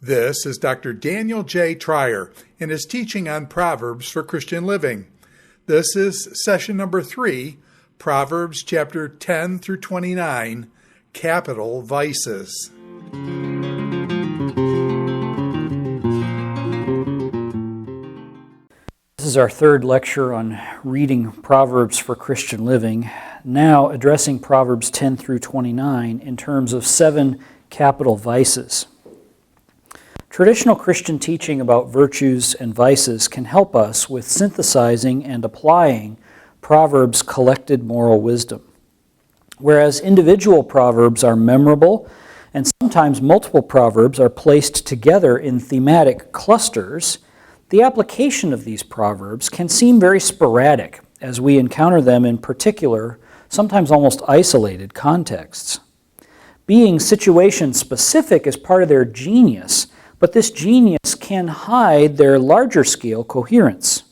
This is Dr. Daniel J. Treier in his teaching on Proverbs for Christian Living. This is session number 3, Proverbs chapter 10 through 29, Capital Vices. This is our third lecture on reading Proverbs for Christian Living, now addressing Proverbs 10 through 29 in terms of 7 capital vices. Traditional Christian teaching about virtues and vices can help us with synthesizing and applying Proverbs' collected moral wisdom. Whereas individual proverbs are memorable, and sometimes multiple proverbs are placed together in thematic clusters, the application of these proverbs can seem very sporadic as we encounter them in particular, sometimes almost isolated contexts. Being situation-specific is part of their genius, but this genius can hide their larger scale coherence,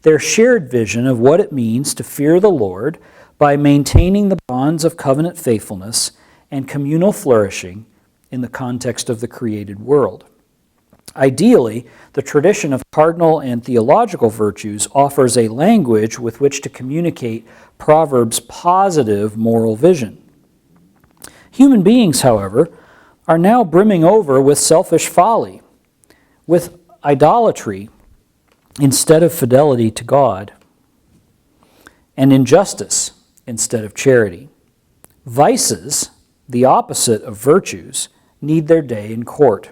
their shared vision of what it means to fear the Lord by maintaining the bonds of covenant faithfulness and communal flourishing in the context of the created world. Ideally, the tradition of cardinal and theological virtues offers a language with which to communicate Proverbs' positive moral vision. Human beings, however, are now brimming over with selfish folly, with idolatry instead of fidelity to God, and injustice instead of charity. Vices, the opposite of virtues, need their day in court.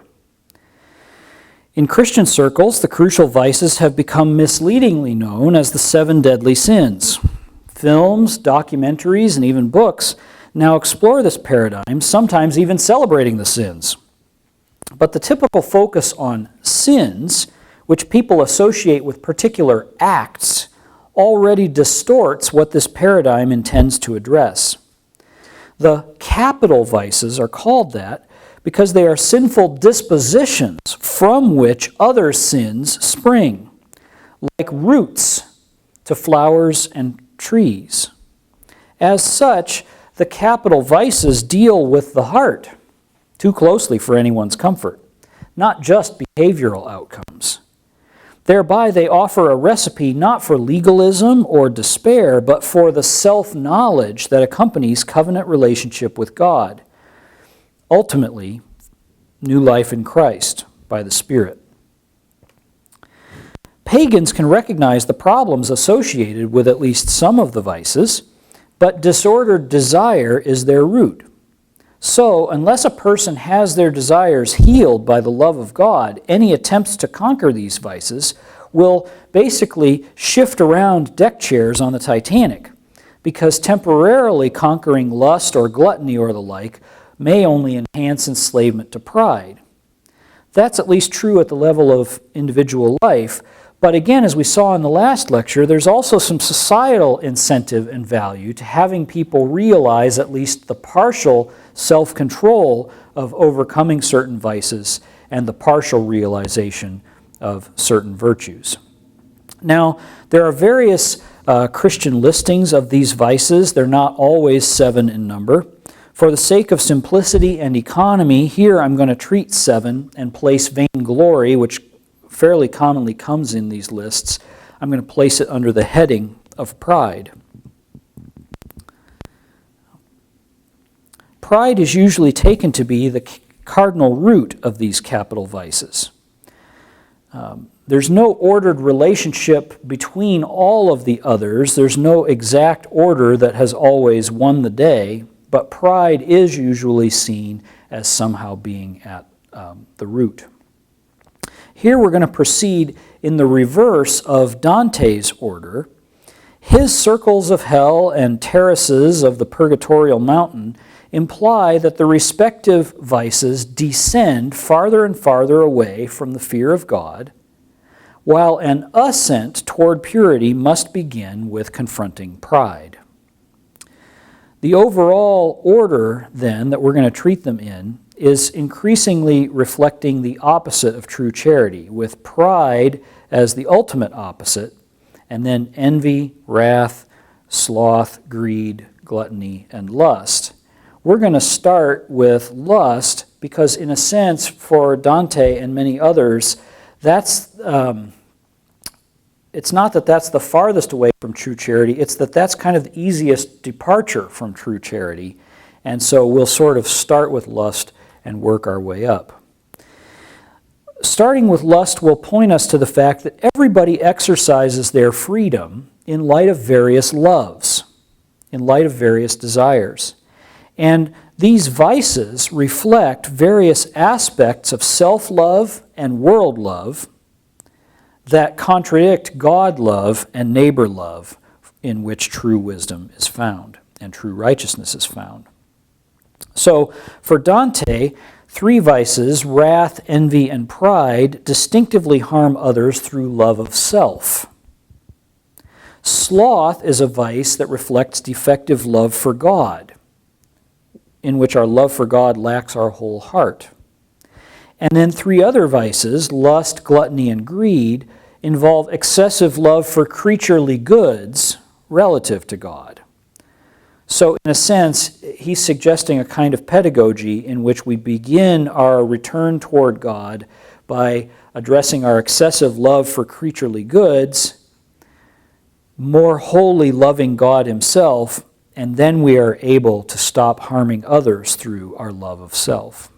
In Christian circles, the crucial vices have become misleadingly known as the 7 deadly sins. Films, documentaries, and even books now explore this paradigm, sometimes even celebrating the sins. But the typical focus on sins, which people associate with particular acts, already distorts what this paradigm intends to address. The capital vices are called that because they are sinful dispositions from which other sins spring, like roots to flowers and trees. As such, the capital vices deal with the heart too closely for anyone's comfort, not just behavioral outcomes. Thereby, they offer a recipe not for legalism or despair, but for the self-knowledge that accompanies covenant relationship with God. Ultimately, new life in Christ by the Spirit. Pagans can recognize the problems associated with at least some of the vices, but disordered desire is their root. So, unless a person has their desires healed by the love of God, any attempts to conquer these vices will basically shift around deck chairs on the Titanic, because temporarily conquering lust or gluttony or the like may only enhance enslavement to pride. That's at least true at the level of individual life, but again, as we saw in the last lecture, there's also some societal incentive and value to having people realize at least the partial self-control of overcoming certain vices and the partial realization of certain virtues. Now, there are various Christian listings of these vices. They're not always 7 in number. For the sake of simplicity and economy, here I'm going to treat 7 and place vainglory, which fairly commonly comes in these lists. I'm going to place it under the heading of pride. Pride is usually taken to be the cardinal root of these capital vices. There's no ordered relationship between all of the others. There's no exact order that has always won the day, but pride is usually seen as somehow being at the root. Here we're going to proceed in the reverse of Dante's order. His circles of hell and terraces of the purgatorial mountain imply that the respective vices descend farther and farther away from the fear of God, while an ascent toward purity must begin with confronting pride. The overall order, then, that we're going to treat them in is increasingly reflecting the opposite of true charity, with pride as the ultimate opposite, and then envy, wrath, sloth, greed, gluttony, and lust, we're going to start with lust because, in a sense, for Dante and many others, it's not that that's the farthest away from true charity, it's that that's kind of the easiest departure from true charity. And so we'll sort of start with lust and work our way up. Starting with lust will point us to the fact that everybody exercises their freedom in light of various loves, in light of various desires. And these vices reflect various aspects of self-love and world love that contradict God love and neighbor love, in which true wisdom is found and true righteousness is found. So, for Dante, three vices, wrath, envy, and pride, distinctively harm others through love of self. Sloth is a vice that reflects defective love for God, in which our love for God lacks our whole heart. And then three other vices, lust, gluttony, and greed, involve excessive love for creaturely goods relative to God. So in a sense, he's suggesting a kind of pedagogy in which we begin our return toward God by addressing our excessive love for creaturely goods, more wholly loving God himself, and then we are able to stop harming others through our love of self.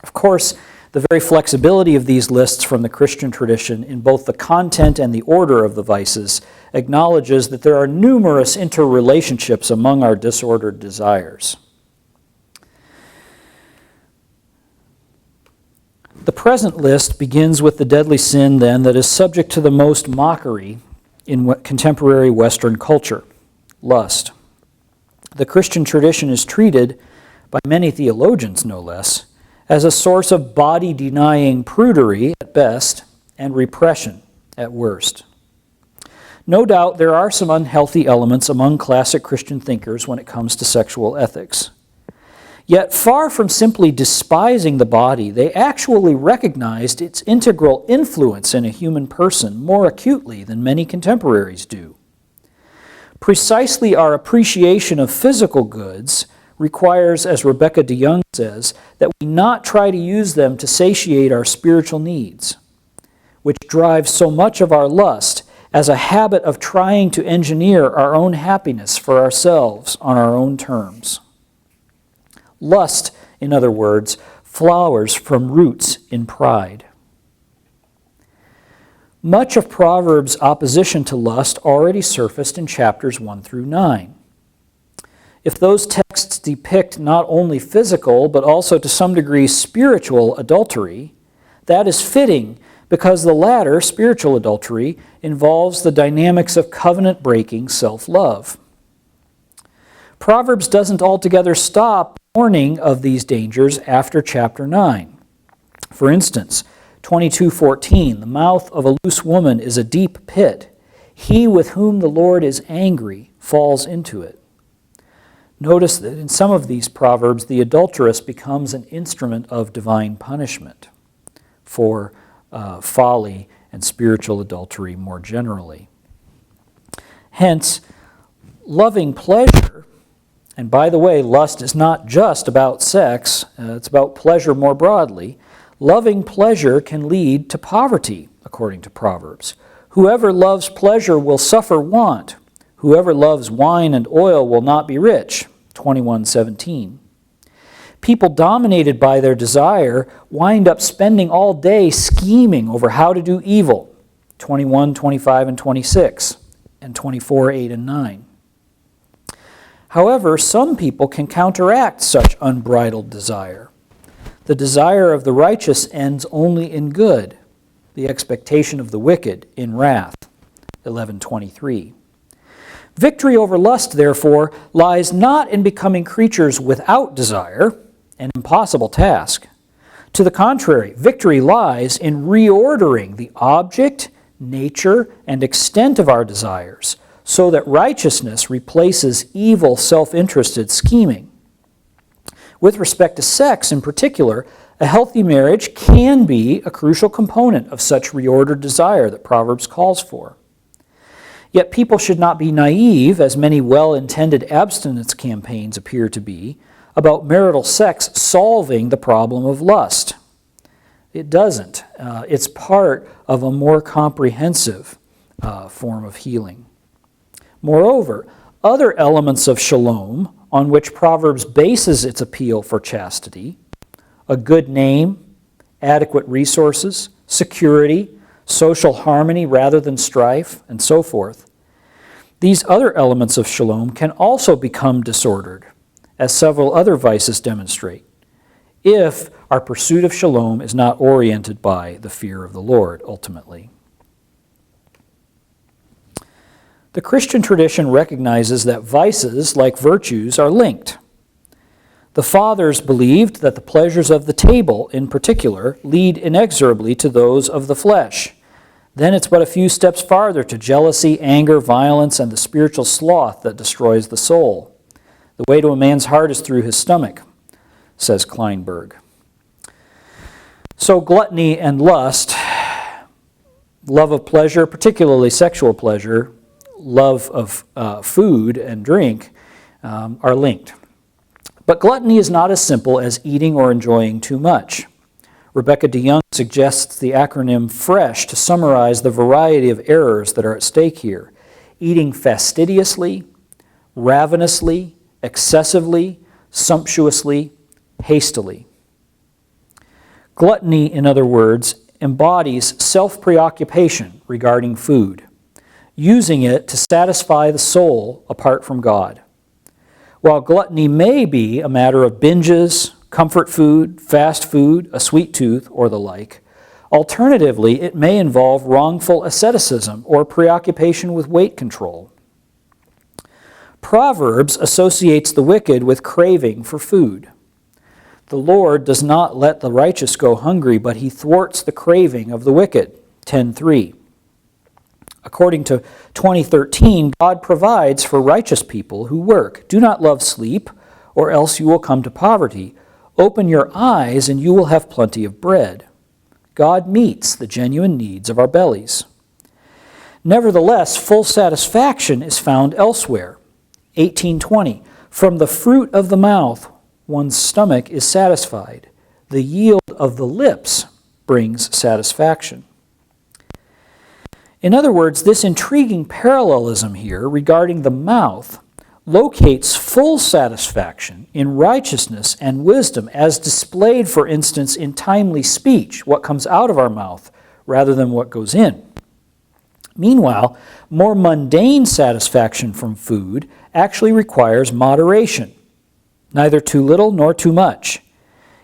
Of course, the very flexibility of these lists from the Christian tradition in both the content and the order of the vices acknowledges that there are numerous interrelationships among our disordered desires. The present list begins with the deadly sin, then, that is subject to the most mockery in contemporary Western culture, lust. The Christian tradition is treated, by many theologians no less, as a source of body-denying prudery at best and repression at worst. No doubt there are some unhealthy elements among classic Christian thinkers when it comes to sexual ethics. Yet far from simply despising the body, they actually recognized its integral influence in a human person more acutely than many contemporaries do. Precisely our appreciation of physical goods requires, as Rebecca DeYoung says, that we not try to use them to satiate our spiritual needs, which drives so much of our lust as a habit of trying to engineer our own happiness for ourselves on our own terms. Lust, in other words, flowers from roots in pride. Much of Proverbs' opposition to lust already surfaced in chapters 1 through 9. If those texts depict not only physical, but also to some degree spiritual adultery, that is fitting because the latter, spiritual adultery, involves the dynamics of covenant-breaking self-love. Proverbs doesn't altogether stop warning of these dangers after chapter 9. For instance, 22:14, the mouth of a loose woman is a deep pit. He with whom the Lord is angry falls into it. Notice that in some of these proverbs, the adulteress becomes an instrument of divine punishment for folly and spiritual adultery more generally. Hence, loving pleasure, and by the way, lust is not just about sex, it's about pleasure more broadly. Loving pleasure can lead to poverty, according to Proverbs. Whoever loves pleasure will suffer want. Whoever loves wine and oil will not be rich. 21:17. People dominated by their desire wind up spending all day scheming over how to do evil. 21, 25, and 26, and 24, 8, and 9. However, some people can counteract such unbridled desire. The desire of the righteous ends only in good, the expectation of the wicked in wrath. 11:23. Victory over lust, therefore, lies not in becoming creatures without desire, an impossible task. To the contrary, victory lies in reordering the object, nature, and extent of our desires, so that righteousness replaces evil, self-interested scheming. With respect to sex in particular, a healthy marriage can be a crucial component of such reordered desire that Proverbs calls for. Yet people should not be naive, as many well-intended abstinence campaigns appear to be, about marital sex solving the problem of lust. It doesn't. It's part of a more comprehensive form of healing. Moreover, other elements of shalom on which Proverbs bases its appeal for chastity, a good name, adequate resources, security, social harmony rather than strife, and so forth. These other elements of shalom can also become disordered, as several other vices demonstrate, if our pursuit of shalom is not oriented by the fear of the Lord, ultimately. The Christian tradition recognizes that vices, like virtues, are linked. The fathers believed that the pleasures of the table, in particular, lead inexorably to those of the flesh. Then it's but a few steps farther to jealousy, anger, violence, and the spiritual sloth that destroys the soul. The way to a man's heart is through his stomach, says Kleinberg. So gluttony and lust, love of pleasure, particularly sexual pleasure, love of food and drink, are linked. But gluttony is not as simple as eating or enjoying too much. Rebecca DeYoung suggests the acronym FRESH to summarize the variety of errors that are at stake here. Eating fastidiously, ravenously, excessively, sumptuously, hastily. Gluttony, in other words, embodies self-preoccupation regarding food, using it to satisfy the soul apart from God. While gluttony may be a matter of binges, comfort food, fast food, a sweet tooth, or the like, alternatively, it may involve wrongful asceticism or preoccupation with weight control. Proverbs associates the wicked with craving for food. The Lord does not let the righteous go hungry, but he thwarts the craving of the wicked. 10:3. According to 2013, God provides for righteous people who work. Do not love sleep, or else you will come to poverty. Open your eyes, and you will have plenty of bread. God meets the genuine needs of our bellies. Nevertheless, full satisfaction is found elsewhere. 18:20, from the fruit of the mouth, one's stomach is satisfied. The yield of the lips brings satisfaction. In other words, this intriguing parallelism here regarding the mouth locates full satisfaction in righteousness and wisdom as displayed, for instance, in timely speech, what comes out of our mouth rather than what goes in. Meanwhile, more mundane satisfaction from food actually requires moderation, neither too little nor too much.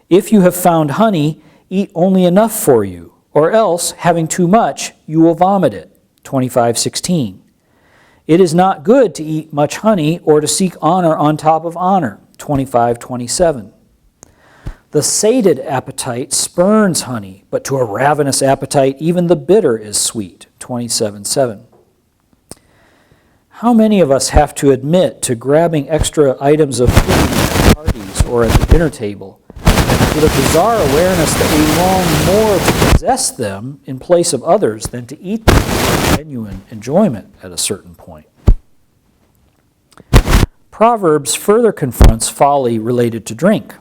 If you have found honey, eat only enough for you, or else, having too much, you will vomit it. 25:16. It is not good to eat much honey or to seek honor on top of honor. 25:27. The sated appetite spurns honey, but to a ravenous appetite even the bitter is sweet. 27:7. How many of us have to admit to grabbing extra items of food at parties or at the dinner table with a bizarre awareness that we long more to possess them in place of others than to eat them with genuine enjoyment at a certain point? Proverbs further confronts folly related to drink.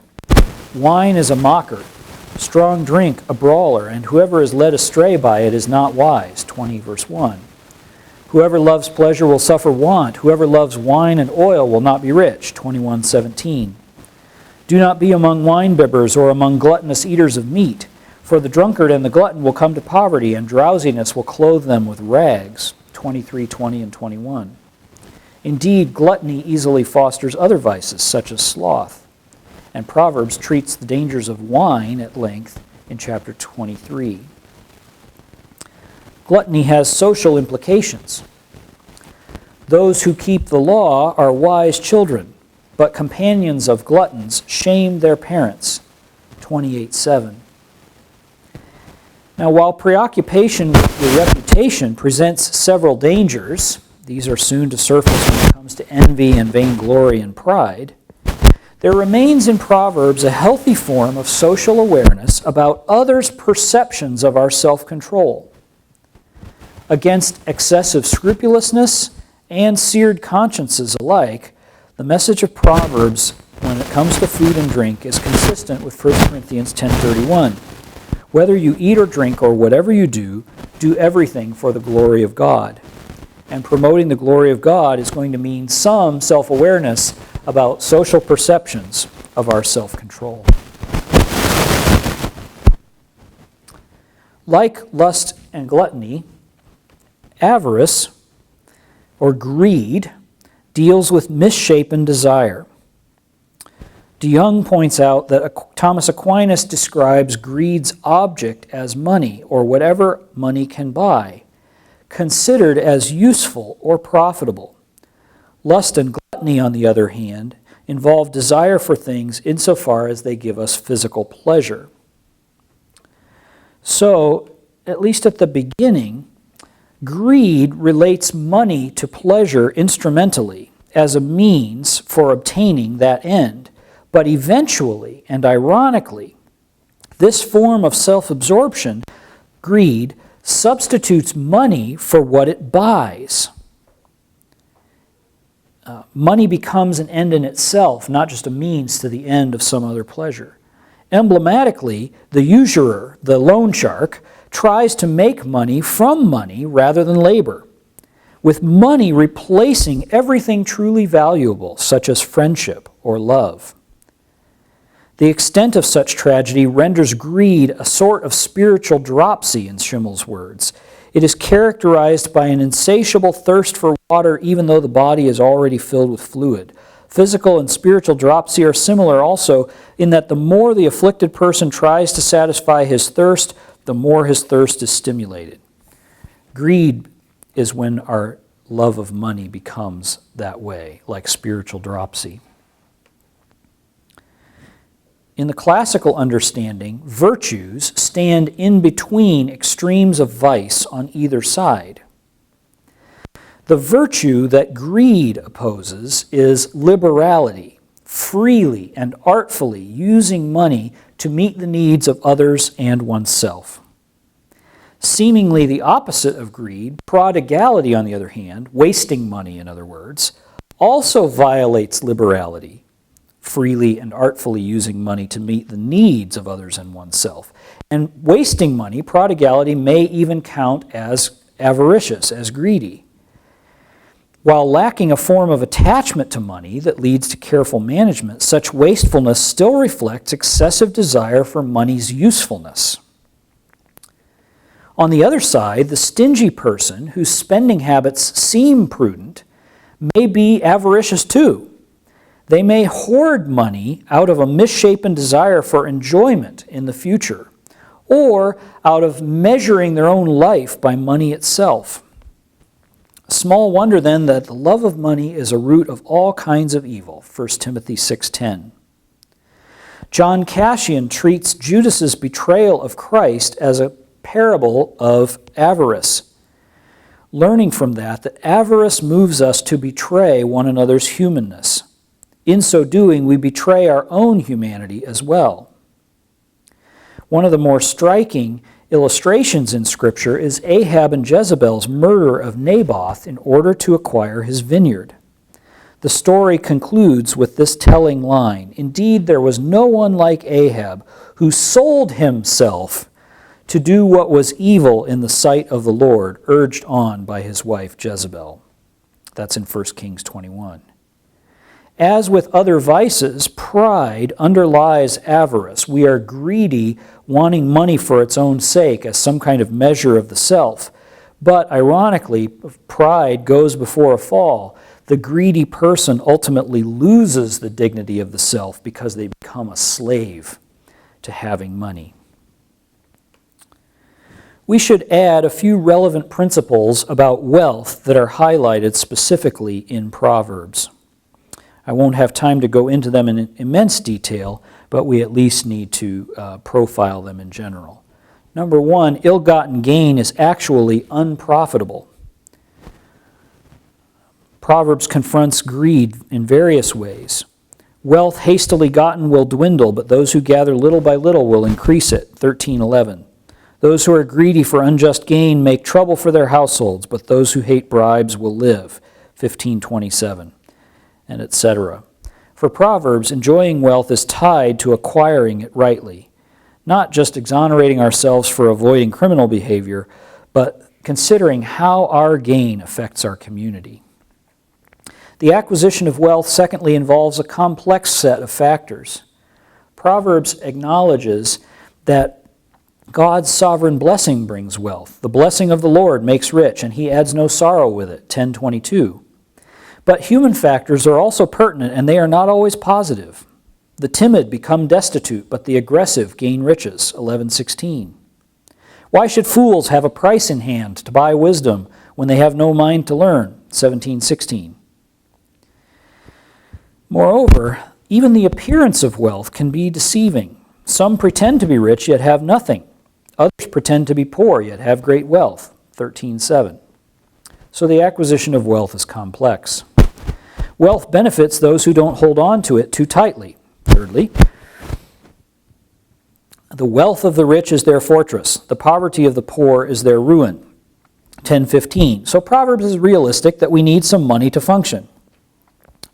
Wine is a mocker, strong drink a brawler, and whoever is led astray by it is not wise. 20 verse 1. Whoever loves pleasure will suffer want. Whoever loves wine and oil will not be rich. 21:17. Do not be among wine-bibbers or among gluttonous eaters of meat, for the drunkard and the glutton will come to poverty, and drowsiness will clothe them with rags. 23:20 and 21. Indeed, gluttony easily fosters other vices, such as sloth, and Proverbs treats the dangers of wine at length in chapter 23. Gluttony has social implications. Those who keep the law are wise children, but companions of gluttons shame their parents. 28:7. Now, while preoccupation with your reputation presents several dangers, these are soon to surface when it comes to envy and vainglory and pride, there remains in Proverbs a healthy form of social awareness about others' perceptions of our self-control. Against excessive scrupulousness and seared consciences alike, the message of Proverbs when it comes to food and drink is consistent with 1 Corinthians 10:31. Whether you eat or drink or whatever you do everything for the glory of God. And promoting the glory of God is going to mean some self-awareness about social perceptions of our self-control. Like lust and gluttony, avarice, or greed, deals with misshapen desire. DeYoung points out that Thomas Aquinas describes greed's object as money, or whatever money can buy, considered as useful or profitable. Lust and gluttony, on the other hand, involve desire for things insofar as they give us physical pleasure. So, at least at the beginning, greed relates money to pleasure instrumentally as a means for obtaining that end. But eventually, and ironically, this form of self-absorption, greed, substitutes money for what it buys. Money becomes an end in itself, not just a means to the end of some other pleasure. Emblematically, the usurer, the loan shark, tries to make money from money rather than labor, with money replacing everything truly valuable, such as friendship or love. The extent of such tragedy renders greed a sort of spiritual dropsy, in Schimmel's words. It is characterized by an insatiable thirst for water even though the body is already filled with fluid. Physical and spiritual dropsy are similar also in that the more the afflicted person tries to satisfy his thirst, the more his thirst is stimulated. Greed is when our love of money becomes that way, like spiritual dropsy. In the classical understanding, virtues stand in between extremes of vice on either side. The virtue that greed opposes is liberality, freely and artfully using money to meet the needs of others and oneself. Seemingly the opposite of greed, prodigality, on the other hand, wasting money, in other words, also violates liberality, freely and artfully using money to meet the needs of others and oneself. And wasting money, prodigality, may even count as avaricious, as greedy. While lacking a form of attachment to money that leads to careful management, such wastefulness still reflects excessive desire for money's usefulness. On the other side, the stingy person whose spending habits seem prudent may be avaricious too. They may hoard money out of a misshapen desire for enjoyment in the future, or out of measuring their own life by money itself. Small wonder then that the love of money is a root of all kinds of evil, 1 Timothy 6:10. John Cassian treats Judas's betrayal of Christ as a parable of avarice, learning from that avarice moves us to betray one another's humanness. In so doing, we betray our own humanity as well. One of the more striking illustrations in Scripture is Ahab and Jezebel's murder of Naboth in order to acquire his vineyard. The story concludes with this telling line, "Indeed, there was no one like Ahab who sold himself to do what was evil in the sight of the Lord, urged on by his wife Jezebel." That's in 1 Kings 21. As with other vices, pride underlies avarice. We are greedy, wanting money for its own sake as some kind of measure of the self. But ironically, pride goes before a fall. The greedy person ultimately loses the dignity of the self because they become a slave to having money. We should add a few relevant principles about wealth that are highlighted specifically in Proverbs. I won't have time to go into them in immense detail, but we at least need to profile them in general. Number one, ill-gotten gain is actually unprofitable. Proverbs confronts greed in various ways. Wealth hastily gotten will dwindle, but those who gather little by little will increase it, 13:11. Those who are greedy for unjust gain make trouble for their households, but those who hate bribes will live. 15:27, and etc. For Proverbs, enjoying wealth is tied to acquiring it rightly, not just exonerating ourselves for avoiding criminal behavior, but considering how our gain affects our community. The acquisition of wealth, secondly, involves a complex set of factors. Proverbs acknowledges that God's sovereign blessing brings wealth. The blessing of the Lord makes rich, and he adds no sorrow with it, 10:22. But human factors are also pertinent, and they are not always positive. The timid become destitute, but the aggressive gain riches, 11:16. Why should fools have a price in hand to buy wisdom when they have no mind to learn, 17:16. Moreover, even the appearance of wealth can be deceiving. Some pretend to be rich, yet have nothing. Others pretend to be poor, yet have great wealth, 13:7. So the acquisition of wealth is complex. Wealth benefits those who don't hold on to it too tightly. Thirdly, the wealth of the rich is their fortress. The poverty of the poor is their ruin, 10:15. So Proverbs is realistic that we need some money to function.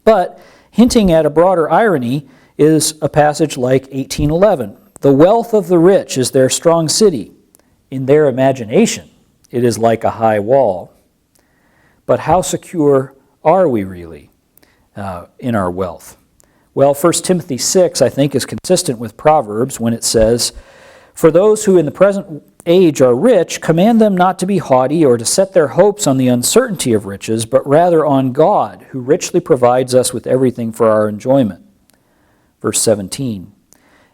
But hinting at a broader irony is a passage like 18:11. The wealth of the rich is their strong city. In their imagination, it is like a high wall. But how secure are we really in our wealth? Well, 1 Timothy 6, I think, is consistent with Proverbs when it says, "For those who in the present age are rich, command them not to be haughty or to set their hopes on the uncertainty of riches, but rather on God, who richly provides us with everything for our enjoyment." Verse 17.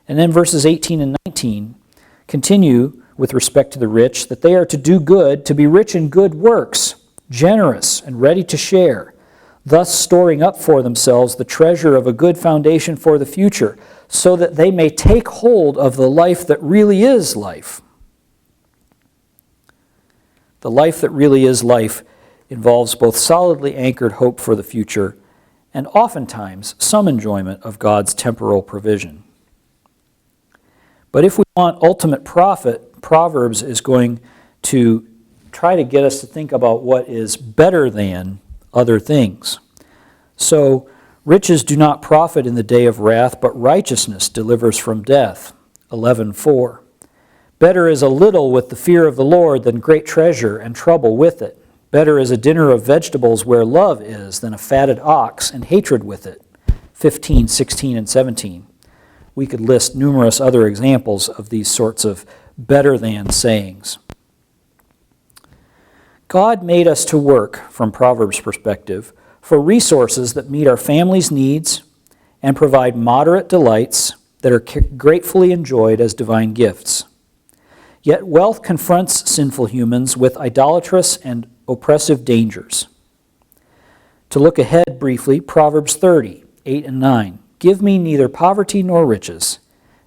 And then verses 18 and 19 continue with respect to the rich, that they are to do good, to be rich in good works, generous and ready to share, thus storing up for themselves the treasure of a good foundation for the future, so that they may take hold of the life that really is life. The life that really is life involves both solidly anchored hope for the future and oftentimes some enjoyment of God's temporal provision. But if we want ultimate profit, Proverbs is going to try to get us to think about what is better than other things. So, riches do not profit in the day of wrath, but righteousness delivers from death. 11:4. Better is a little with the fear of the Lord than great treasure and trouble with it. Better is a dinner of vegetables where love is than a fatted ox and hatred with it. 15, 16, and 17. We could list numerous other examples of these sorts of better than sayings. God made us to work, from Proverbs' perspective, for resources that meet our family's needs and provide moderate delights that are gratefully enjoyed as divine gifts. Yet wealth confronts sinful humans with idolatrous and oppressive dangers. To look ahead briefly, Proverbs 30, 8 and 9. Give me neither poverty nor riches.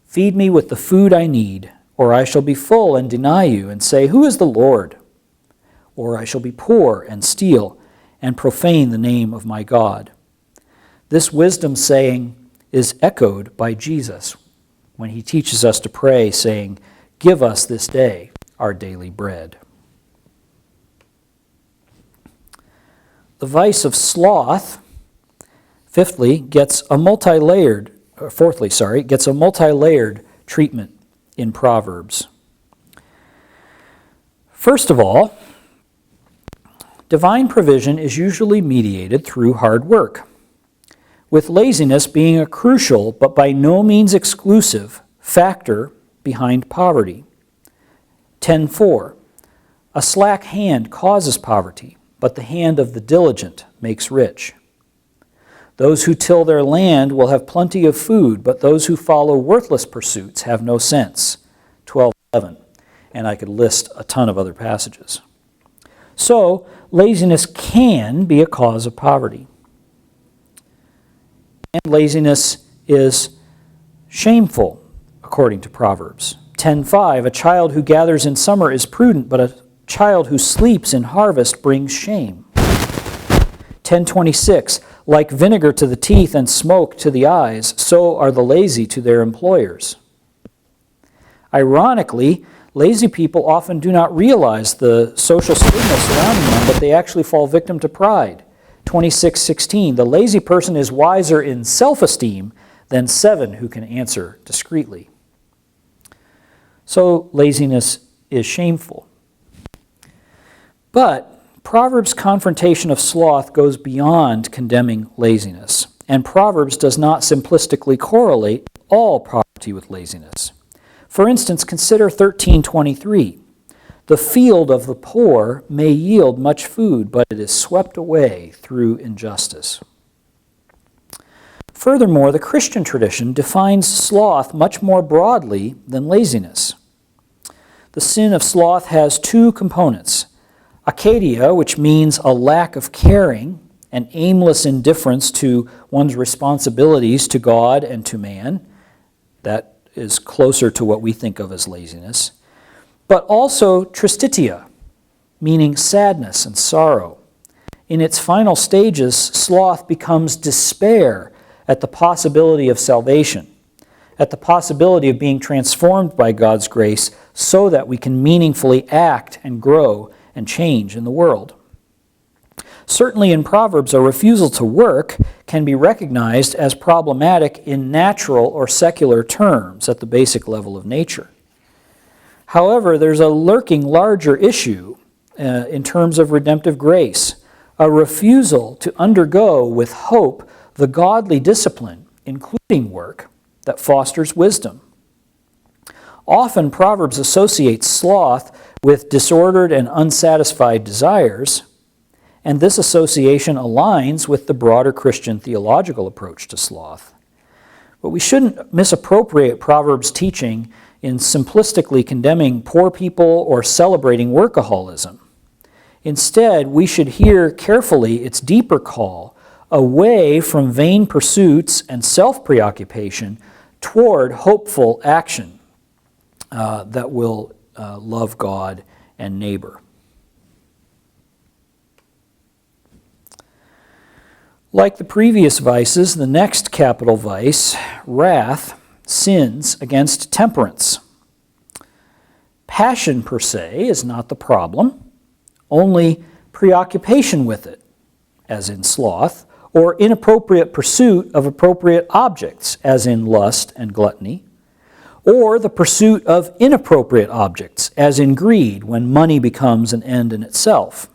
Feed me with the food I need, or I shall be full and deny you and say, who is the Lord? Or I shall be poor and steal and profane the name of my God. This wisdom saying is echoed by Jesus when he teaches us to pray, saying, give us this day our daily bread. The vice of sloth, fourthly, gets a multi-layered treatment in Proverbs. First of all, divine provision is usually mediated through hard work, with laziness being a crucial but by no means exclusive factor behind poverty. 10:4. A slack hand causes poverty, but the hand of the diligent makes rich. Those who till their land will have plenty of food, but those who follow worthless pursuits have no sense. 12:11. And I could list a ton of other passages. So, laziness can be a cause of poverty. And laziness is shameful, according to Proverbs. 10:5. A child who gathers in summer is prudent, but a child who sleeps in harvest brings shame. 10:26. Like vinegar to the teeth and smoke to the eyes, so are the lazy to their employers. Ironically, Lazy people often do not realize the social stigma surrounding them, but they actually fall victim to pride. 26:16, the lazy person is wiser in self-esteem than 7 who can answer discreetly. So laziness is shameful. But Proverbs' confrontation of sloth goes beyond condemning laziness, and Proverbs does not simplistically correlate all poverty with laziness. For instance, consider 13:23. The field of the poor may yield much food, but it is swept away through injustice. Furthermore, the Christian tradition defines sloth much more broadly than laziness. The sin of sloth has 2 components: akadia, which means a lack of caring, an aimless indifference to one's responsibilities to God and to man. That is closer to what we think of as laziness. But also tristitia, meaning sadness and sorrow. In its final stages, sloth becomes despair at the possibility of salvation, at the possibility of being transformed by God's grace so that we can meaningfully act and grow and change in the world. Certainly in Proverbs, a refusal to work can be recognized as problematic in natural or secular terms at the basic level of nature. However, there's a lurking larger issue in terms of redemptive grace, a refusal to undergo with hope the godly discipline, including work, that fosters wisdom. Often Proverbs associates sloth with disordered and unsatisfied desires, and this association aligns with the broader Christian theological approach to sloth. But we shouldn't misappropriate Proverbs' teaching in simplistically condemning poor people or celebrating workaholism. Instead, we should hear carefully its deeper call away from vain pursuits and self-preoccupation toward hopeful action that will love God and neighbor. Like the previous vices, the next capital vice, wrath, sins against temperance. Passion per se is not the problem, only preoccupation with it, as in sloth, or inappropriate pursuit of appropriate objects, as in lust and gluttony, or the pursuit of inappropriate objects, as in greed, when money becomes an end in itself.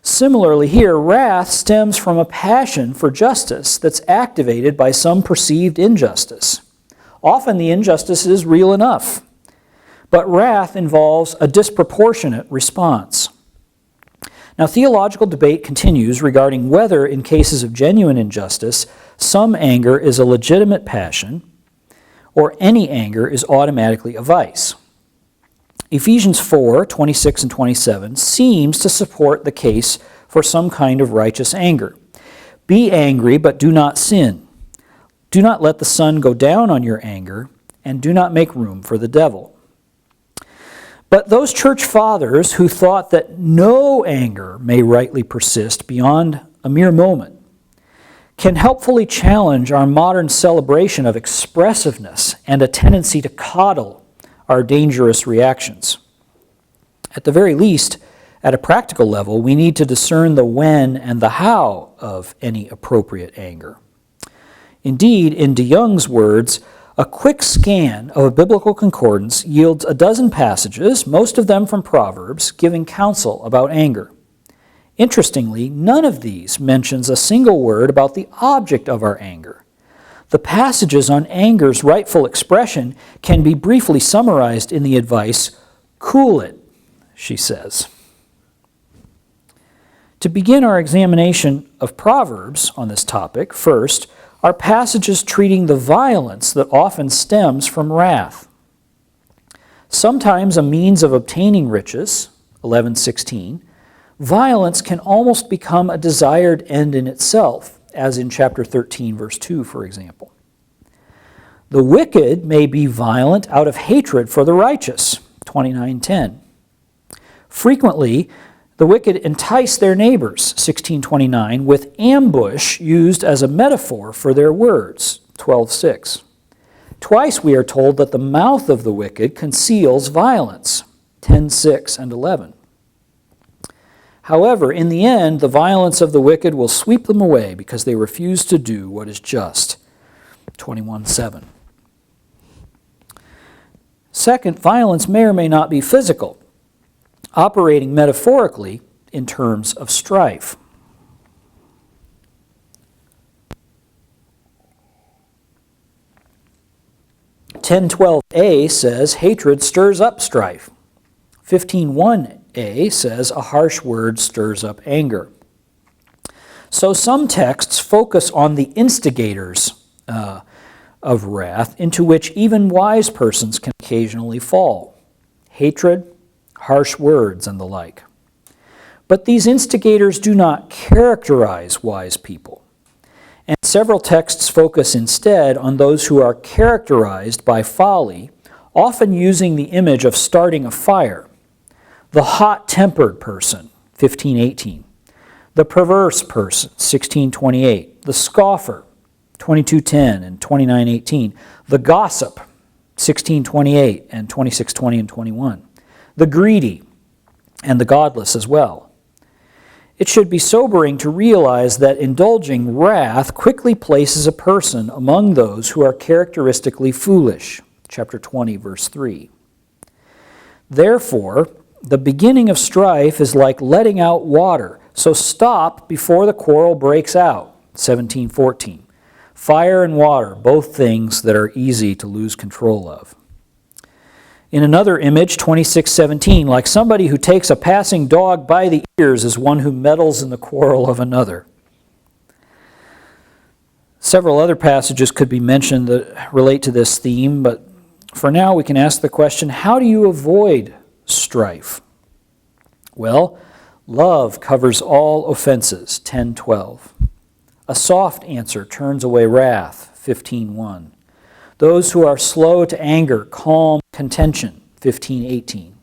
Similarly here, wrath stems from a passion for justice that's activated by some perceived injustice. Often the injustice is real enough, but wrath involves a disproportionate response. Now, theological debate continues regarding whether, in cases of genuine injustice, some anger is a legitimate passion, or any anger is automatically a vice. Ephesians 4:26 and 27 seems to support the case for some kind of righteous anger. Be angry, but do not sin. Do not let the sun go down on your anger, and do not make room for the devil. But those church fathers who thought that no anger may rightly persist beyond a mere moment can helpfully challenge our modern celebration of expressiveness and a tendency to coddle our dangerous reactions. At the very least, at a practical level, we need to discern the when and the how of any appropriate anger. Indeed, in de Young's words, a quick scan of a biblical concordance yields a dozen passages, most of them from Proverbs, giving counsel about anger. Interestingly, none of these mentions a single word about the object of our anger. The passages on anger's rightful expression can be briefly summarized in the advice, "Cool it," she says. To begin our examination of Proverbs on this topic, first, are passages treating the violence that often stems from wrath. Sometimes a means of obtaining riches, 11:16, violence can almost become a desired end in itself, as in chapter 13, verse 2, for example. The wicked may be violent out of hatred for the righteous, 29:10. Frequently, the wicked entice their neighbors, 16:29, with ambush used as a metaphor for their words, 12:6. Twice we are told that the mouth of the wicked conceals violence, 10:6 and 11. However, in the end, the violence of the wicked will sweep them away because they refuse to do what is just, 21:7. Second, violence may or may not be physical, operating metaphorically in terms of strife. (10:12a) says, hatred stirs up strife. 15:1a says, a harsh word stirs up anger. So some texts focus on the instigators of wrath, into which even wise persons can occasionally fall: hatred, harsh words, and the like. But these instigators do not characterize wise people, and several texts focus instead on those who are characterized by folly, often using the image of starting a fire: the hot-tempered person, 15:18, the perverse person, 16:28, the scoffer, 22:10 and 29:18, the gossip, 16:28 and 26:20 and 21, the greedy, and the godless as well. It should be sobering to realize that indulging wrath quickly places a person among those who are characteristically foolish, chapter 20, verse 3. Therefore, the beginning of strife is like letting out water, so stop before the quarrel breaks out, 17:14. Fire and water, both things that are easy to lose control of. In another image, 26:17, like somebody who takes a passing dog by the ears is one who meddles in the quarrel of another. Several other passages could be mentioned that relate to this theme, but for now we can ask the question, how do you avoid strife? Well, love covers all offenses, 10:12. A soft answer turns away wrath, 15:1. Those who are slow to anger calm contention, 15:18.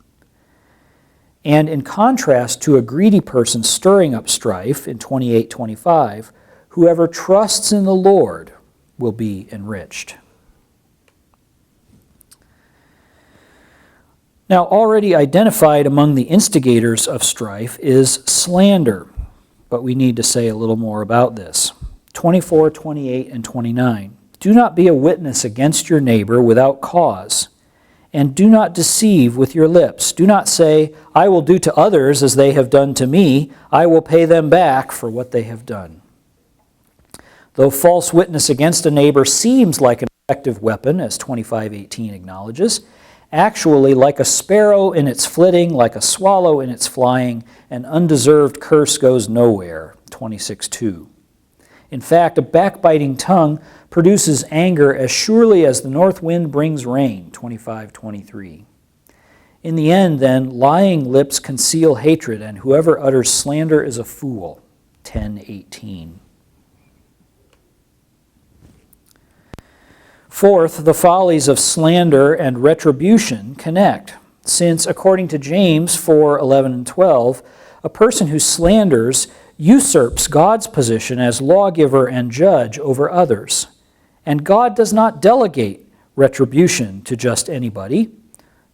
And in contrast to a greedy person stirring up strife, in 28:25, whoever trusts in the Lord will be enriched. Now, already identified among the instigators of strife is slander, but we need to say a little more about this. 24, 28, and 29. Do not be a witness against your neighbor without cause, and do not deceive with your lips. Do not say, I will do to others as they have done to me. I will pay them back for what they have done. Though false witness against a neighbor seems like an effective weapon, as 25:18 acknowledges, actually, like a sparrow in its flitting, like a swallow in its flying, an undeserved curse goes nowhere, 26:2. In fact, a backbiting tongue produces anger as surely as the north wind brings rain, 25:23. In the end, then, lying lips conceal hatred, and whoever utters slander is a fool, 10:18. Fourth, the follies of slander and retribution connect, since according to James 4:11 and 12, a person who slanders usurps God's position as lawgiver and judge over others. And God does not delegate retribution to just anybody,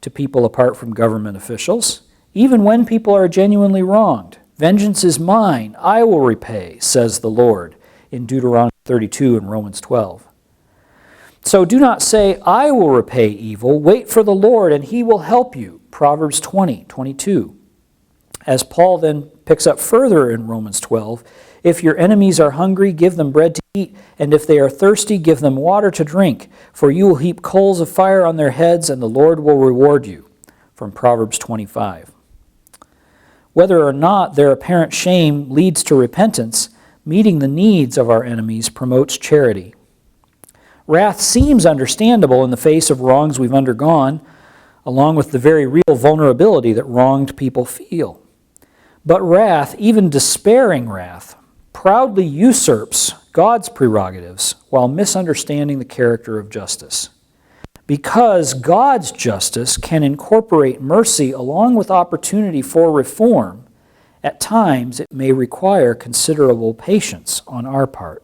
to people apart from government officials, even when people are genuinely wronged. Vengeance is mine, I will repay, says the Lord, in Deuteronomy 32 and Romans 12. So do not say, I will repay evil. Wait for the Lord, and he will help you, Proverbs 20:22. As Paul then picks up further in Romans 12, if your enemies are hungry, give them bread to eat, and if they are thirsty, give them water to drink, for you will heap coals of fire on their heads, and the Lord will reward you, from Proverbs 25. Whether or not their apparent shame leads to repentance, meeting the needs of our enemies promotes charity. Wrath seems understandable in the face of wrongs we've undergone, along with the very real vulnerability that wronged people feel. But wrath, even despairing wrath, proudly usurps God's prerogatives while misunderstanding the character of justice. Because God's justice can incorporate mercy along with opportunity for reform, at times it may require considerable patience on our part.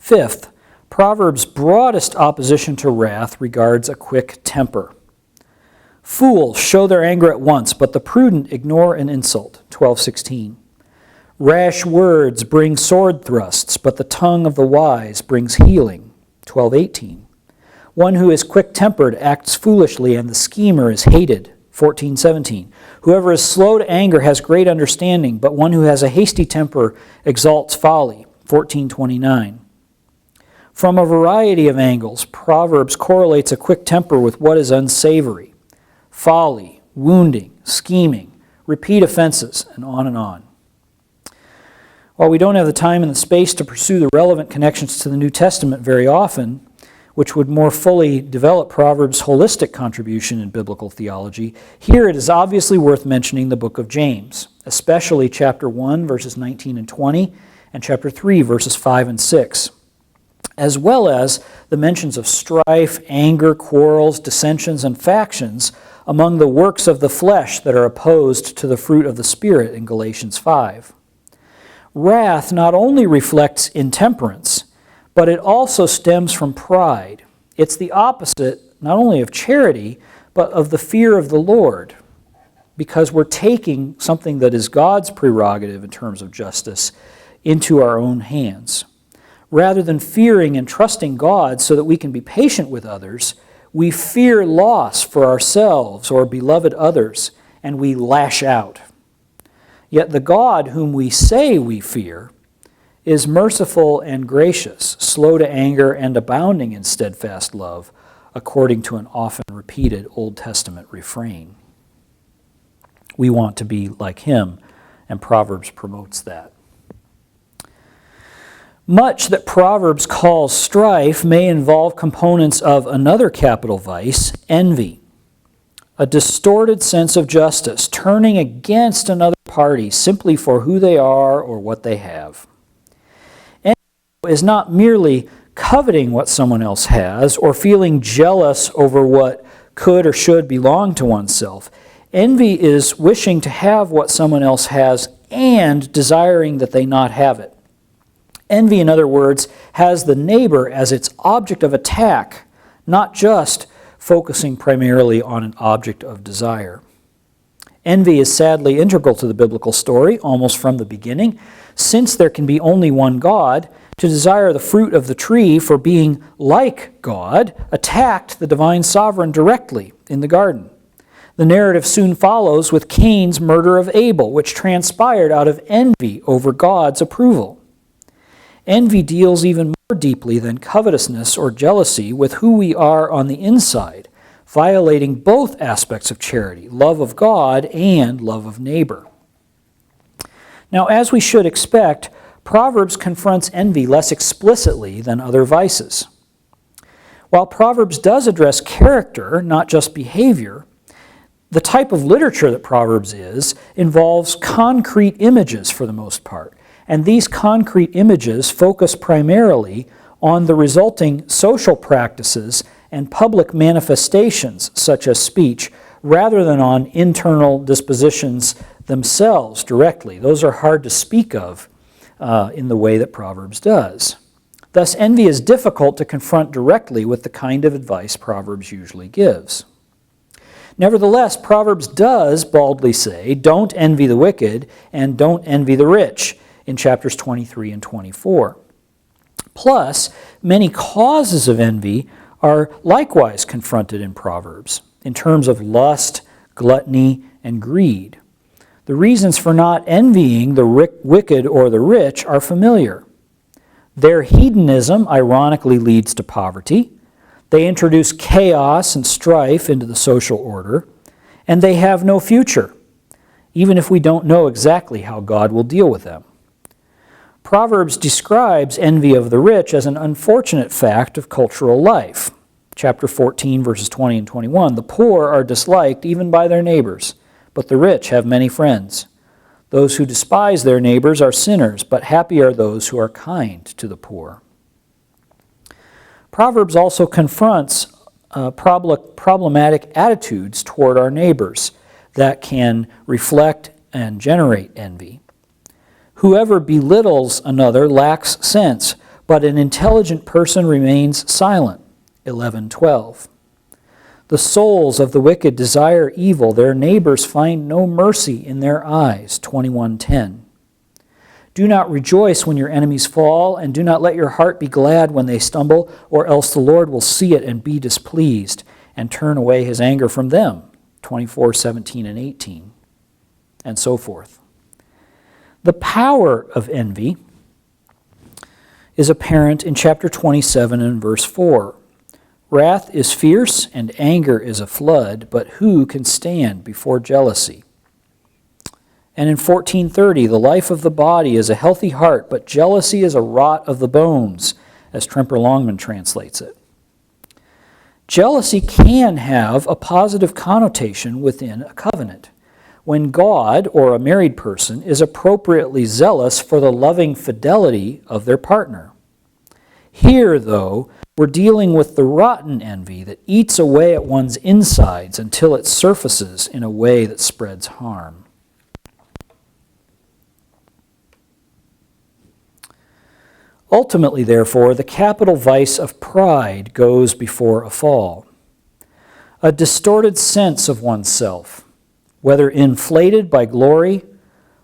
Fifth, Proverbs' broadest opposition to wrath regards a quick temper. Fools show their anger at once, but the prudent ignore an insult. 12:16. Rash words bring sword thrusts, but the tongue of the wise brings healing. 12:18. One who is quick-tempered acts foolishly, and the schemer is hated. 14:17. Whoever is slow to anger has great understanding, but one who has a hasty temper exalts folly. 14:29. From a variety of angles, Proverbs correlates a quick temper with what is unsavory: folly, wounding, scheming, repeat offenses, and on and on. While we don't have the time and the space to pursue the relevant connections to the New Testament very often, which would more fully develop Proverbs' holistic contribution in biblical theology, here it is obviously worth mentioning the book of James, especially chapter 1, verses 19 and 20, and chapter 3, verses 5 and 6, as well as the mentions of strife, anger, quarrels, dissensions, and factions among the works of the flesh that are opposed to the fruit of the Spirit in Galatians 5. Wrath not only reflects intemperance, but it also stems from pride. It's the opposite not only of charity, but of the fear of the Lord, because we're taking something that is God's prerogative in terms of justice into our own hands. Rather than fearing and trusting God so that we can be patient with others, we fear loss for ourselves or beloved others, and we lash out. Yet the God whom we say we fear is merciful and gracious, slow to anger and abounding in steadfast love, according to an often repeated Old Testament refrain. We want to be like him, and Proverbs promotes that. Much that Proverbs calls strife may involve components of another capital vice, envy. A distorted sense of justice, turning against another party simply for who they are or what they have. Envy is not merely coveting what someone else has or feeling jealous over what could or should belong to oneself. Envy is wishing to have what someone else has and desiring that they not have it. Envy, in other words, has the neighbor as its object of attack, not just focusing primarily on an object of desire. Envy is sadly integral to the biblical story, almost from the beginning. Since there can be only one God, to desire the fruit of the tree for being like God attacked the divine sovereign directly in the garden. The narrative soon follows with Cain's murder of Abel, which transpired out of envy over God's approval. Envy deals even more deeply than covetousness or jealousy with who we are on the inside, violating both aspects of charity, love of God and love of neighbor. Now, as we should expect, Proverbs confronts envy less explicitly than other vices. While Proverbs does address character, not just behavior, the type of literature that Proverbs is involves concrete images for the most part. And these concrete images focus primarily on the resulting social practices and public manifestations, such as speech, rather than on internal dispositions themselves directly. Those are hard to speak of in the way that Proverbs does. Thus, envy is difficult to confront directly with the kind of advice Proverbs usually gives. Nevertheless, Proverbs does baldly say, "Don't envy the wicked and don't envy the rich," in chapters 23 and 24. Plus, many causes of envy are likewise confronted in Proverbs in terms of lust, gluttony, and greed. The reasons for not envying the wicked or the rich are familiar. Their hedonism ironically leads to poverty. They introduce chaos and strife into the social order, and they have no future, even if we don't know exactly how God will deal with them. Proverbs describes envy of the rich as an unfortunate fact of cultural life. Chapter 14, verses 20 and 21, "The poor are disliked even by their neighbors, but the rich have many friends. Those who despise their neighbors are sinners, but happy are those who are kind to the poor." Proverbs also confronts problematic attitudes toward our neighbors that can reflect and generate envy. Whoever belittles another lacks sense, but an intelligent person remains silent. 11:12. The souls of the wicked desire evil. Their neighbors find no mercy in their eyes. 21:10. Do not rejoice when your enemies fall, and do not let your heart be glad when they stumble, or else the Lord will see it and be displeased, and turn away his anger from them. 24:17 and 18, and so forth. The power of envy is apparent in chapter 27 and verse 4. Wrath is fierce and anger is a flood, but who can stand before jealousy? And in 14:30, the life of the body is a healthy heart, but jealousy is a rot of the bones, as Tremper Longman translates it. Jealousy can have a positive connotation within a covenant, when God or a married person is appropriately zealous for the loving fidelity of their partner. Here, though, we're dealing with the rotten envy that eats away at one's insides until it surfaces in a way that spreads harm. Ultimately, therefore, the capital vice of pride goes before a fall. A distorted sense of oneself, whether inflated by glory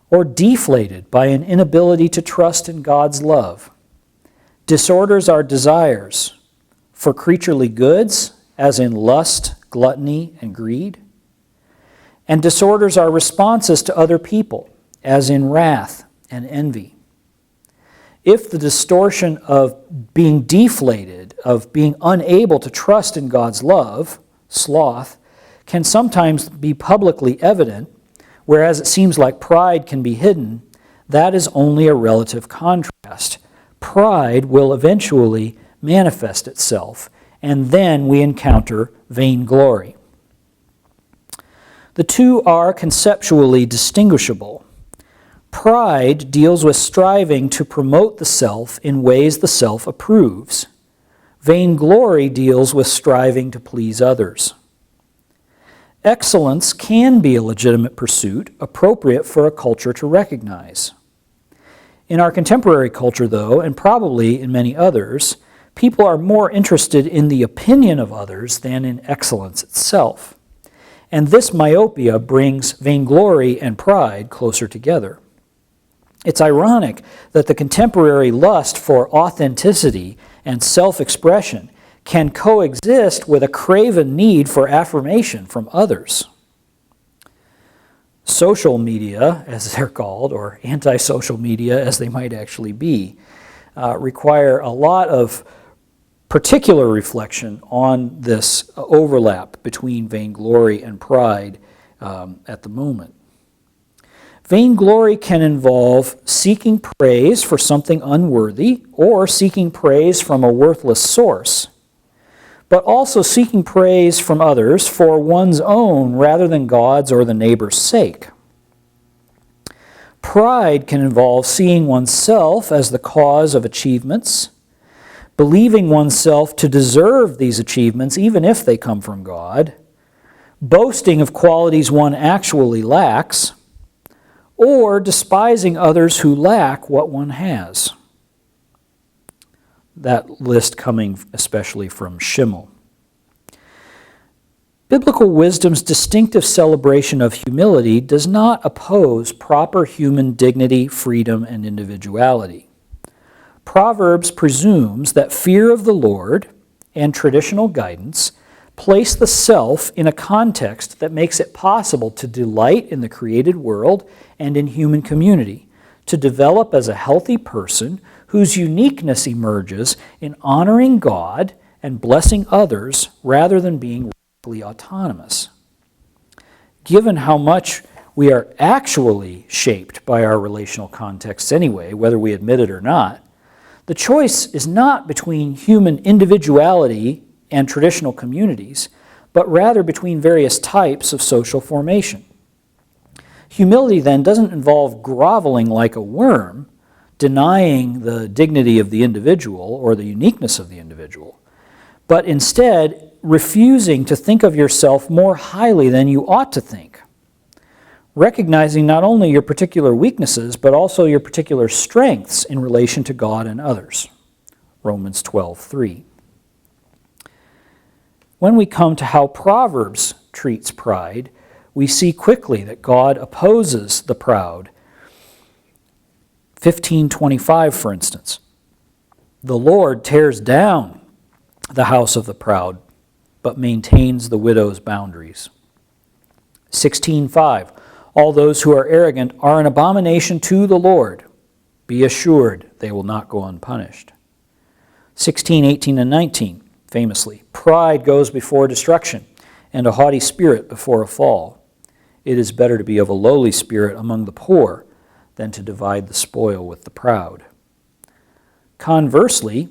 or deflated by an inability to trust in God's love, disorders our desires for creaturely goods, as in lust, gluttony, and greed, and disorders our responses to other people, as in wrath and envy. If the distortion of being deflated, of being unable to trust in God's love, sloth, can sometimes be publicly evident, whereas it seems like pride can be hidden, that is only a relative contrast. Pride will eventually manifest itself, and then we encounter vainglory. The two are conceptually distinguishable. Pride deals with striving to promote the self in ways the self approves. Vainglory deals with striving to please others. Excellence can be a legitimate pursuit, appropriate for a culture to recognize. In our contemporary culture, though, and probably in many others, people are more interested in the opinion of others than in excellence itself. And this myopia brings vainglory and pride closer together. It's ironic that the contemporary lust for authenticity and self-expression can coexist with a craven need for affirmation from others. Social media, as they're called, or anti-social media as they might actually be, require a lot of particular reflection on this overlap between vainglory and pride at the moment. Vainglory can involve seeking praise for something unworthy or seeking praise from a worthless source, but also seeking praise from others for one's own rather than God's or the neighbor's sake. Pride can involve seeing oneself as the cause of achievements, believing oneself to deserve these achievements even if they come from God, boasting of qualities one actually lacks, or despising others who lack what one has. That list coming especially from Schimmel. Biblical wisdom's distinctive celebration of humility does not oppose proper human dignity, freedom, and individuality. Proverbs presumes that fear of the Lord and traditional guidance place the self in a context that makes it possible to delight in the created world and in human community, to develop as a healthy person whose uniqueness emerges in honoring God and blessing others rather than being radically autonomous. Given how much we are actually shaped by our relational contexts anyway, whether we admit it or not, the choice is not between human individuality and traditional communities, but rather between various types of social formation. Humility then doesn't involve groveling like a worm, denying the dignity of the individual or the uniqueness of the individual, but instead refusing to think of yourself more highly than you ought to think, recognizing not only your particular weaknesses, but also your particular strengths in relation to God and others. Romans 12:3. When we come to how Proverbs treats pride, we see quickly that God opposes the proud. 15:25, for instance. The Lord tears down the house of the proud, but maintains the widow's boundaries. 16:5. All those who are arrogant are an abomination to the Lord. Be assured they will not go unpunished. 16:18 and 19, famously. Pride goes before destruction, and a haughty spirit before a fall. It is better to be of a lowly spirit among the poor than to divide the spoil with the proud. Conversely,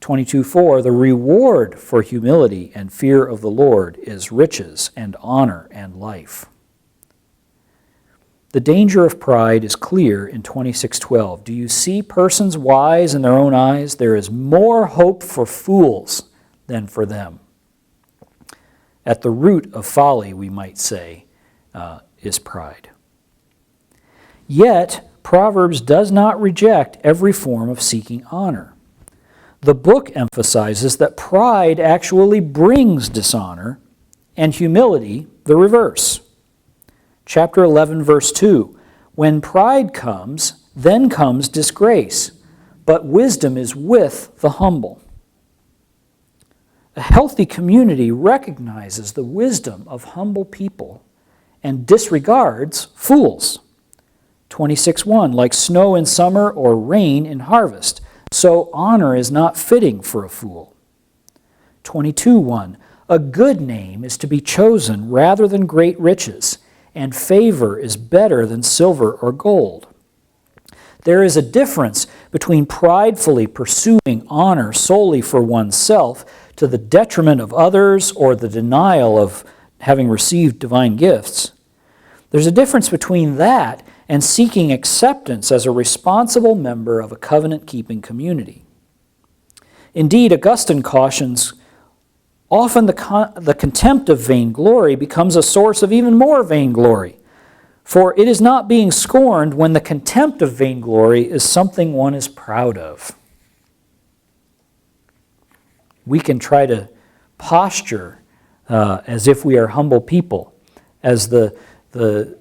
22:4, the reward for humility and fear of the Lord is riches and honor and life. The danger of pride is clear in 26:12. Do you see persons wise in their own eyes? There is more hope for fools than for them. At the root of folly, we might say, is pride. Yet, Proverbs does not reject every form of seeking honor. The book emphasizes that pride actually brings dishonor, and humility the reverse. Chapter 11, verse 2, when pride comes, then comes disgrace, but wisdom is with the humble. A healthy community recognizes the wisdom of humble people and disregards fools. 26:1, like snow in summer or rain in harvest, so honor is not fitting for a fool. 22:1, a good name is to be chosen rather than great riches, and favor is better than silver or gold. There is a difference between pridefully pursuing honor solely for oneself to the detriment of others or the denial of having received divine gifts. There's a difference between that and seeking acceptance as a responsible member of a covenant-keeping community. Indeed, Augustine cautions, often the contempt of vainglory becomes a source of even more vainglory, for it is not being scorned when the contempt of vainglory is something one is proud of. We can try to posture as if we are humble people, as the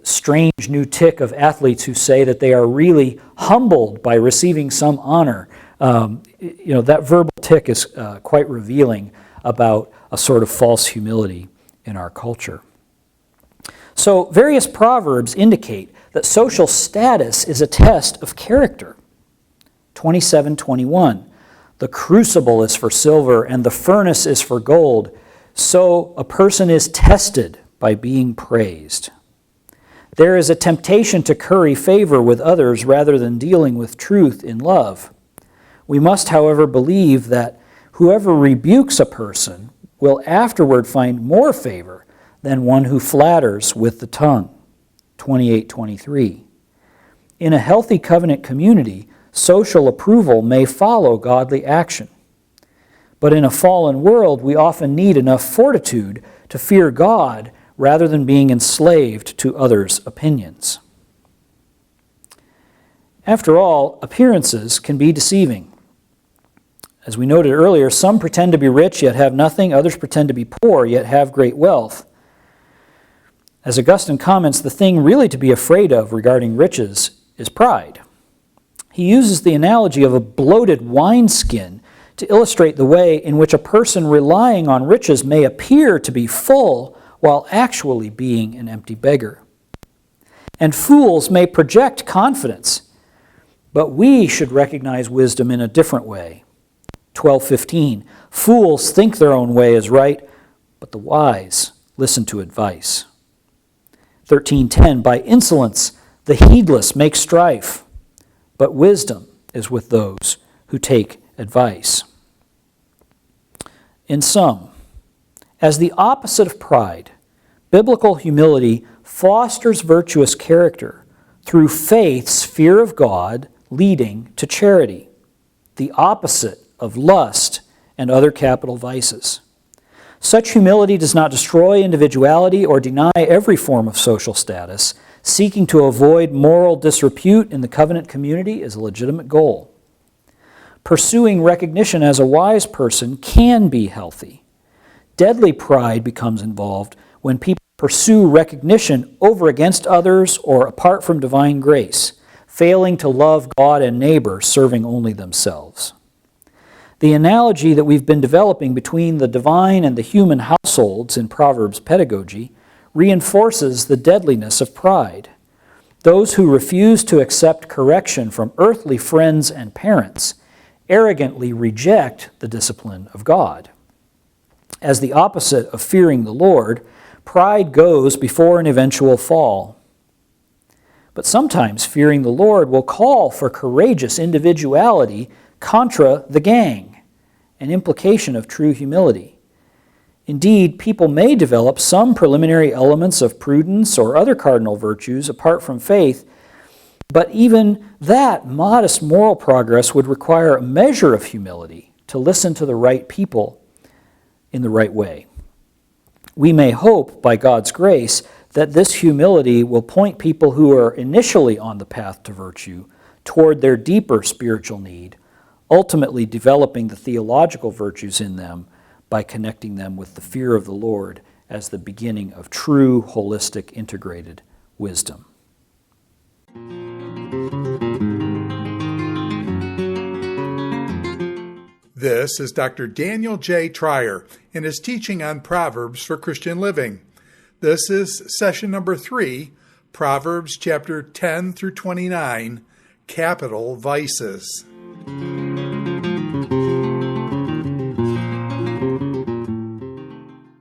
strange new tick of athletes who say that they are really humbled by receiving some honor. That verbal tick is quite revealing about a sort of false humility in our culture. So various proverbs indicate that social status is a test of character. 27:21, the crucible is for silver and the furnace is for gold, so a person is tested by being praised. There is a temptation to curry favor with others rather than dealing with truth in love. We must, however, believe that whoever rebukes a person will afterward find more favor than one who flatters with the tongue. 28:23. In a healthy covenant community, social approval may follow godly action. But in a fallen world, we often need enough fortitude to fear God rather than being enslaved to others' opinions. After all, appearances can be deceiving. As we noted earlier, some pretend to be rich yet have nothing, others pretend to be poor yet have great wealth. As Augustine comments, the thing really to be afraid of regarding riches is pride. He uses the analogy of a bloated wineskin to illustrate the way in which a person relying on riches may appear to be full while actually being an empty beggar. And fools may project confidence, but we should recognize wisdom in a different way. 12:15, fools think their own way is right, but the wise listen to advice. 13:10, by insolence the heedless make strife, but wisdom is with those who take advice. In sum, as the opposite of pride, biblical humility fosters virtuous character through faith's fear of God leading to charity, the opposite of lust and other capital vices. Such humility does not destroy individuality or deny every form of social status. Seeking to avoid moral disrepute in the covenant community is a legitimate goal. Pursuing recognition as a wise person can be healthy. Deadly pride becomes involved when people pursue recognition over against others or apart from divine grace, failing to love God and neighbor, serving only themselves. The analogy that we've been developing between the divine and the human households in Proverbs pedagogy reinforces the deadliness of pride. Those who refuse to accept correction from earthly friends and parents arrogantly reject the discipline of God. As the opposite of fearing the Lord, pride goes before an eventual fall. But sometimes fearing the Lord will call for courageous individuality contra the gang, an implication of true humility. Indeed, people may develop some preliminary elements of prudence or other cardinal virtues apart from faith, but even that modest moral progress would require a measure of humility to listen to the right people in the right way. We may hope, by God's grace, that this humility will point people who are initially on the path to virtue toward their deeper spiritual need, ultimately developing the theological virtues in them by connecting them with the fear of the Lord as the beginning of true, holistic, integrated wisdom. This is Dr. Daniel J. Treier in his teaching on Proverbs for Christian Living. This is session number 3, Proverbs chapter 10 through 29, Capital Vices.